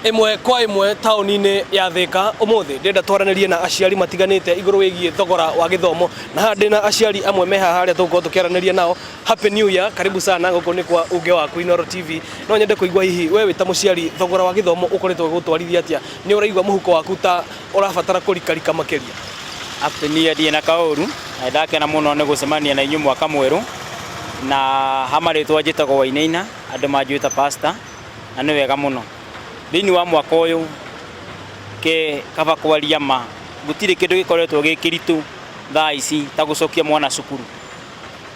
Imwe kwa imwe tauni-ini ya Thika umuthi ndenda twaranirie na aciari matiganite iguru wigie thogora wa githomo na handi na aciari amwe meha haria tugukorwo tukiaraniria nao. Happy New Year, karibu sana guku ni kwa uge waku Inooro TV. No nyende kuigua hihi wewe ta muciari thogora wa githomo ukoretwo gutwarithia atia, ni uraigua muhuko waku ta urabatara kurikarika makiria? Happy New Year na kauru ndakena muno ni gucemania na inyu mwaka mweru na hamaritwa njitagwo Wainaina andu manjuita pastor na ni wega muno thini wa mwaka uyu ke kaba kwaria ma gutire kindu gikoretwo gikiritu thaa ici ta gucokia mwana cukuru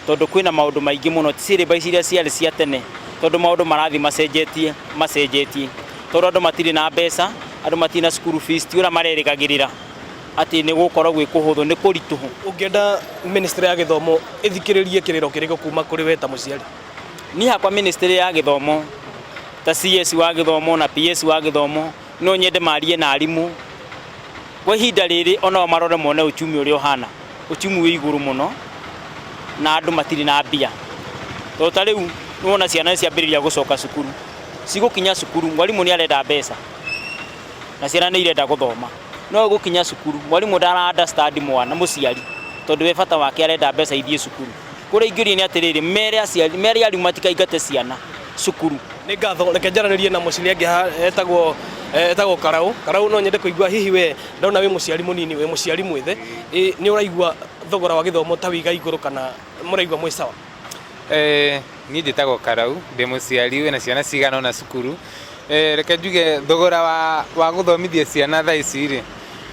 tondu kwina maundu maingi muno tisire baiciria ciari cia tene tondu maundu marathi macenjetie tondu andu matire na mbeca andu matina cukuru fees ti ura marerikagirira ati ni gukorwo gwi kuhuthu ni kurituhu. Ungienda ministry ya githomo ithikiririe kiriro kiriko kuma kuri we ta muciari? Ni hakwa ministry ya githomo ta CS wa githomo na PS wa githomo no nyende marie na arimu kwa ihinda riri ona marore mone uchumi uri ohana uchumi wi iguru muno na andu matiri na mbia to ta riu nuona ciana ciambiriria gucoka cukuru cigukinya cukuru mwalimu ni arenda mbeca na ciana ni irenda guthoma no gukinya cukuru mwalimu ndara understand mwana muciari tondu we bata wake arenda mbeca ithie cukuru kuri ingiri ni atiriri mere arimu matikaingate ciana cukuru. Ni ngatho reke njaranirie na muciari angi etagwo Karau no nyende kuigua hihi we ndona we muciari munini we muciari mwithe ni uraigua thogora wa githomo ta wiga iguru kana muraigua mwi sawa? Ni njitagwo Karau ndi muciari we na ciana cigana na cukuru. Reke njuge thogora wa guthomithia ciana thaa ici ri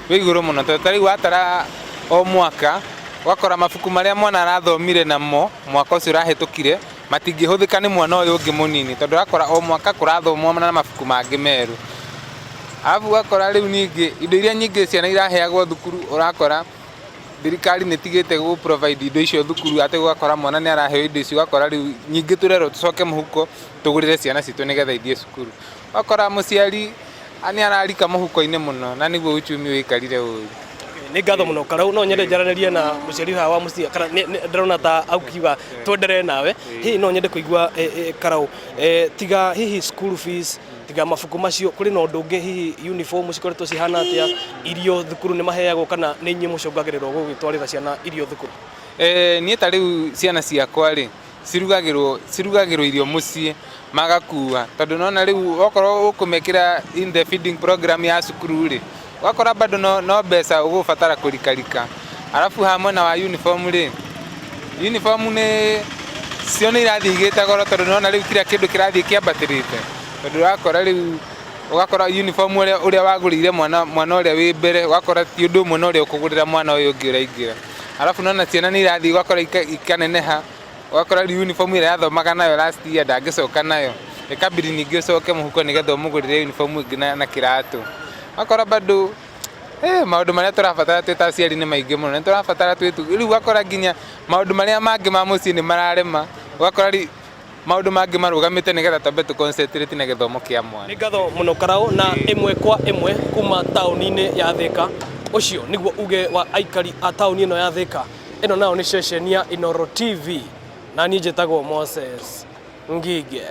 wi iguru muno tondu ta riu watara o mwaka wakora mabuku maria mwana arathomire namo mwaka ucio urahitukire matingihuthika ni mwana uyu ungi munini tondu rakora o mwaka kurathomwo na mabuku mangi meru. Afu wakora riu ningi indo iria nyingi ciana iraheagwo thukuru urakora thirikari nitigite gu provide indo icio thukuru ate gwakora mwana ni araheo indo icio wakora riu nyingi turero tucoke muhuko tugurire ciana citu nigetha ithie cukuru. Wakora muciari ani ararika muhuko-ini muno na niguo uchumi wikarire uyu. Ni ngatho muno Karau no nyende njaranirie na muciari wa muciari kana ndirona ta aukiwa twendere nawe hihi no nyende kuigua Karau tiga hihi school fees tiga mabuku macio kuri no ndungi hihi uniform cikoretwo cihana atia irio thukuru ni maheagwo kana ni inyi mucungagirirwo gugitwarira ciana irio thukuru? Nie ta riu ciana ciakwa ri cirugagirwo irio mucii magakua tondu nona riu okorwo ukumekira in the feeding program ya cukuru ri wakora bado no mbeca ugubatara kurikarika. Alafu hamwe na wa uniform ri uniform ni cio ni irathi igite goro tondu nona riu kira kindu kirathi kiambatirite tondu wakora riu ugakora uniform uria wagurire mwana uria wi mbere wakora ti undu umwe na uria ukugurira mwana uyu ungi uraingira. Alafu nona ciana ni irathi wakora ikaneneha wakora riu uniform iria yathomaga nayo last year ndangicoka nayo ikabidi ningi ucoke muhuko nigetha umugurire uniform ingi na kiratu. Wakora bado maundu maria turabatara twita aciari ni maingi muno ni turabatara twitu riu wakora nginya maundu maria mangi ma mucii ni mararema wakora maundu mangi marugamite nigetha tambe tu concentrate na githomo kia mwana. Ni ngatho muno Karau na imwe kwa imwe kuma tauni-ini ya Thika ucio niguo uge wa aikari a tauni ino ya Thika. Ino nao ni session ya Inooro TV na ni njitagwo Moses Ngige.